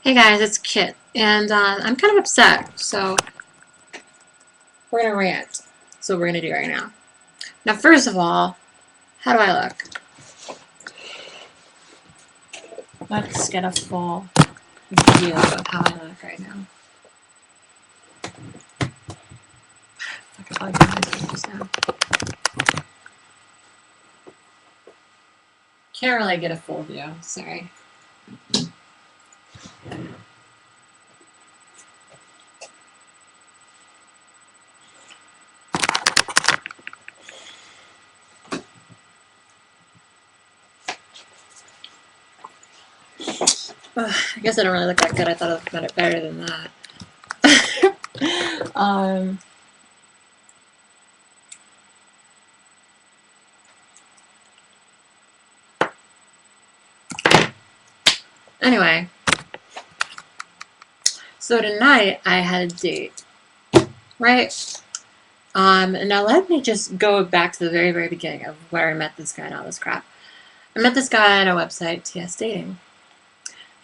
Hey guys, it's Kit, and I'm kind of upset, so we're gonna rant. That's what we're gonna do right now. Now, first of all, how do I look? Let's get a full view of how I look right now. I can probably do my just now. Can't really get a full view. Sorry. Ugh, I guess I don't really look that good. I thought I looked better than that. Anyway, so tonight I had a date, right? And now let me just go back to the very, very beginning of where I met this guy and all this crap. I met this guy on a website, TS Dating.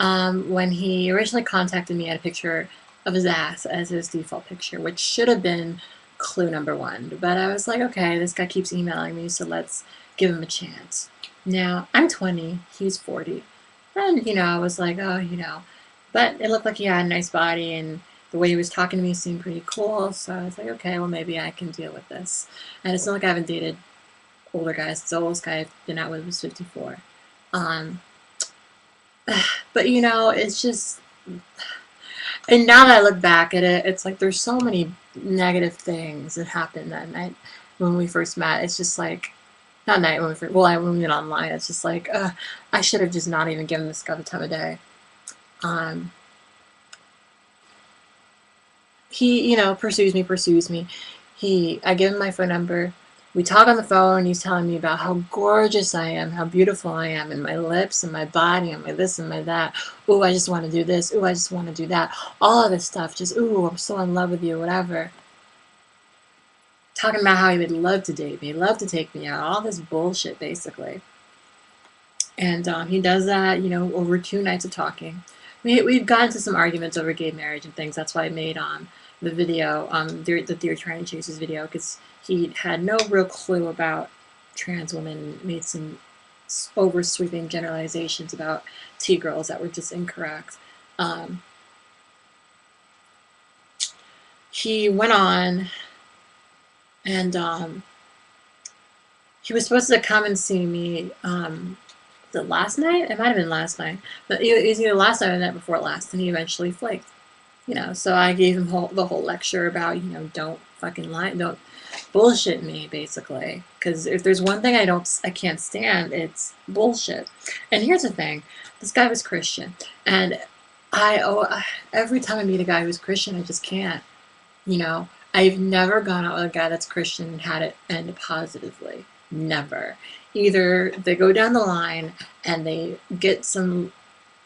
When he originally contacted me, I had a picture of his ass as his default picture, which should have been clue number one. But I was like, okay, this guy keeps emailing me, so let's give him a chance. Now, I'm 20, he's 40. And, I was like, oh, But it looked like he had a nice body, and the way he was talking to me seemed pretty cool. So I was like, okay, well, maybe I can deal with this. And it's not like I haven't dated older guys. The oldest guy I've been out with was 54. But it's just, and now that I look back at it, it's like there's so many negative things that happened that night when we first met. It's just like, not night when we first, when we went online, it's just like, I should have just not even given this guy the time of day. He, pursues me. I give him my phone number. We talk on the phone. He's telling me about how gorgeous I am, how beautiful I am, and my lips and my body and my this and my that. Ooh, I just want to do this. Ooh, I just want to do that. All of this stuff. Just, ooh, I'm so in love with you, whatever. Talking about how he would love to date me, love to take me out. All this bullshit, basically. And he does that, over 2 nights of talking. We've gotten into some arguments over gay marriage and things. That's why I made the video, the Dear Trying to Chase's video, because he had no real clue about trans women, made some over-sweeping generalizations about T-girls that were just incorrect. He went on, and he was supposed to come and see me the last night? It might have been last night. But it was either last night or the night before last, and he eventually flaked. So I gave him the whole lecture about, don't fucking lie, don't bullshit me, basically. Because if there's one thing I can't stand, it's bullshit. And here's the thing, this guy was Christian, and every time I meet a guy who's Christian, I just can't. I've never gone out with a guy that's Christian and had it end positively. Never. Either they go down the line and they get some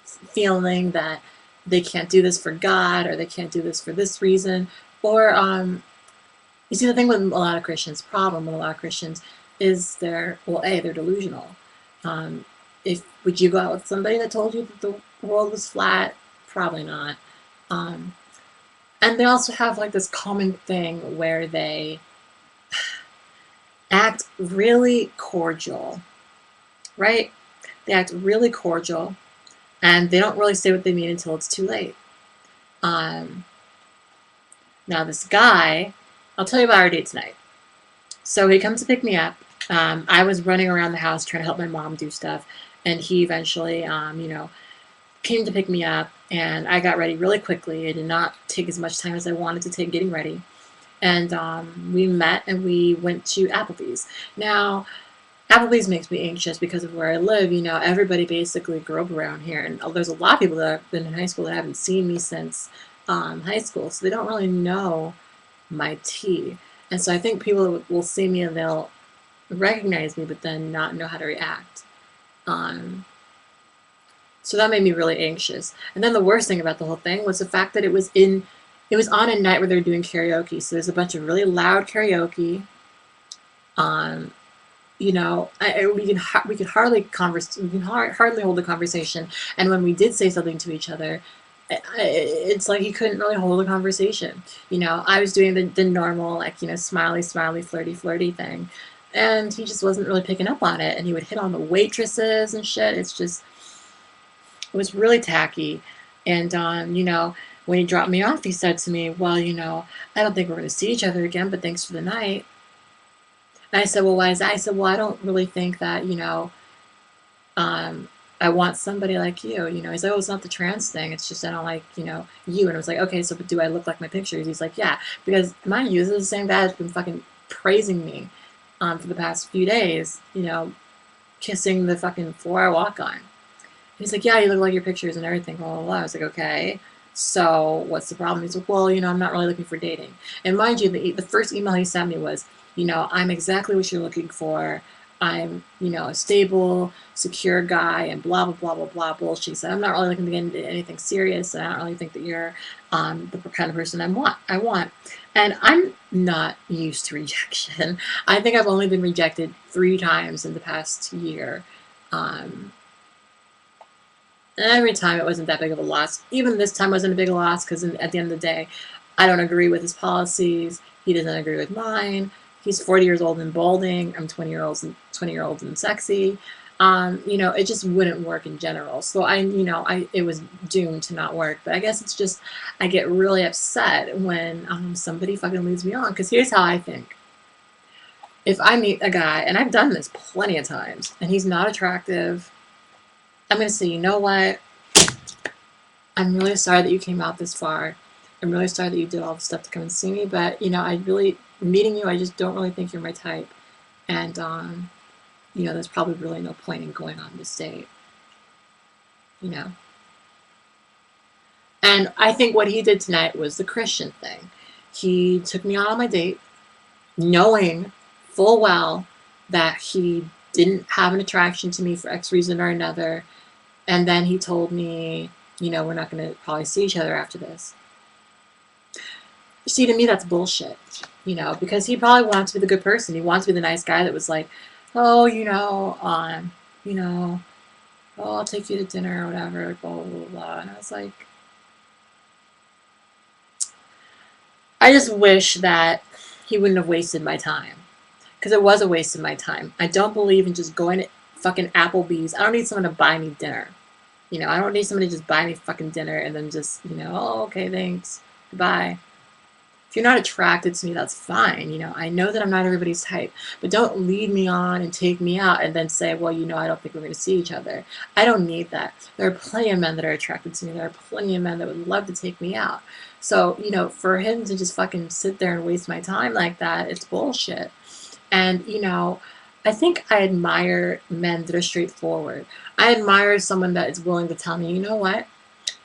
feeling that they can't do this for God, or they can't do this for this reason, or you see, the thing with a lot of Christians, problem with a lot of Christians, is they're delusional. Would you go out with somebody that told you that the world was flat? Probably not. And they also have like this common thing where they act really cordial, right? They act really cordial, and they don't really say what they mean until it's too late. Now this guy, I'll tell you about our date tonight. So he comes to pick me up. I was running around the house trying to help my mom do stuff, and he eventually, came to pick me up, and I got ready really quickly. It did not take as much time as I wanted to take getting ready. And we met, and we went to Applebee's. Now, Applebee's makes me anxious because of where I live. Everybody basically grew up around here, and there's a lot of people that have been in high school that haven't seen me since high school, so they don't really know my tea. And so I think people will see me and they'll recognize me, but then not know how to react. So that made me really anxious. And then the worst thing about the whole thing was the fact that it was on a night where they were doing karaoke. So there's a bunch of really loud karaoke. We could hardly hardly hold a conversation. And when we did say something to each other, it's like he couldn't really hold a conversation. You know, I was doing the normal, like, you know, smiley, smiley, flirty, flirty thing. And he just wasn't really picking up on it. And he would hit on the waitresses and shit. It's just, it was really tacky. And, you know, when he dropped me off, he said to me, well, you know, I don't think we're going to see each other again, but thanks for the night. And I said, well, why is that? I said, well, I don't really think that, you know, um, I want somebody like you. You know, he's like, oh, it's not the trans thing. It's just I don't like, you know, you. And I was like, okay, so but do I look like my pictures? He's like, yeah, because mind you, this is the same guy that's been fucking praising me for the past few days. You know, kissing the fucking floor I walk on. He's like, yeah, you look like your pictures and everything. Blah blah blah. I was like, okay. So what's the problem? He's like, well, you know, I'm not really looking for dating. And mind you, the first email he sent me was, you know, I'm exactly what you're looking for. I'm, you know, a stable, secure guy, and blah blah blah blah blah bullshit. He said, I'm not really looking to get into anything serious, and I don't really think that you're the kind of person I want. And I'm not used to rejection. I think I've only been rejected 3 times in the past year. Um, and every time it wasn't that big of a loss. Even this time wasn't a big loss because at the end of the day, I don't agree with his policies. He doesn't agree with mine. He's 40 years old and balding. I'm 20-year-old and sexy. You know, it just wouldn't work in general. So it was doomed to not work. But I guess it's just I get really upset when somebody fucking leads me on. Because here's how I think. If I meet a guy, and I've done this plenty of times, and he's not attractive, I'm going to say, you know what? I'm really sorry that you came out this far. I'm really sorry that you did all the stuff to come and see me, but, you know, meeting you, I just don't really think you're my type. And, you know, there's probably really no point in going on this date, you know. And I think what he did tonight was the Christian thing. He took me out on my date, knowing full well that he didn't have an attraction to me for X reason or another. And then he told me, you know, we're not going to probably see each other after this. You see, to me, that's bullshit, you know, because he probably wants to be the good person. He wants to be the nice guy that was like, oh, you know, oh, I'll take you to dinner or whatever, blah, blah, blah, blah. And I was like, I just wish that he wouldn't have wasted my time. Because it was a waste of my time. I don't believe in just going to fucking Applebee's. I don't need someone to buy me dinner. You know, I don't need somebody to just buy me fucking dinner and then just, you know, oh, okay, thanks. Goodbye. If you're not attracted to me, that's fine. You know, I know that I'm not everybody's type, but don't lead me on and take me out and then say, well, you know, I don't think we're going to see each other. I don't need that. There are plenty of men that are attracted to me. There are plenty of men that would love to take me out. So, you know, for him to just fucking sit there and waste my time like that, it's bullshit. And, you know, I think I admire men that are straightforward. I admire someone that is willing to tell me, you know what?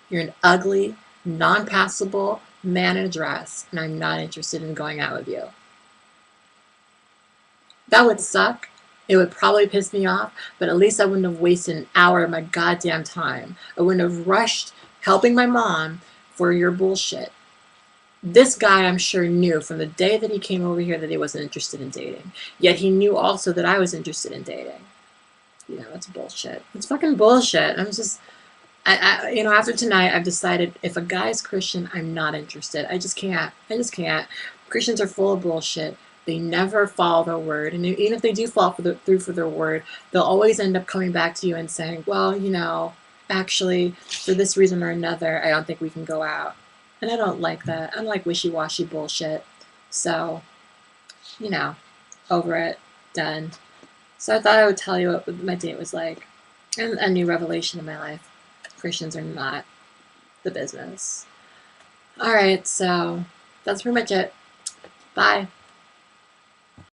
You're an ugly, non-passable man in a dress, and I'm not interested in going out with you. That would suck. It would probably piss me off, but at least I wouldn't have wasted an hour of my goddamn time. I wouldn't have rushed helping my mom for your bullshit. This guy, I'm sure, knew from the day that he came over here that he wasn't interested in dating. Yet he knew also that I was interested in dating. You know, that's bullshit. It's fucking bullshit. I'm just, you know, after tonight, I've decided if a guy's Christian, I'm not interested. I just can't. I just can't. Christians are full of bullshit. They never follow their word. And even if they do fall through for their word, they'll always end up coming back to you and saying, well, you know, actually, for this reason or another, I don't think we can go out. And I don't like that. I don't like wishy-washy bullshit. So, you know, over it, done. So I thought I would tell you what my date was like. And a new revelation in my life. Christians are not the business. Alright, so that's pretty much it. Bye.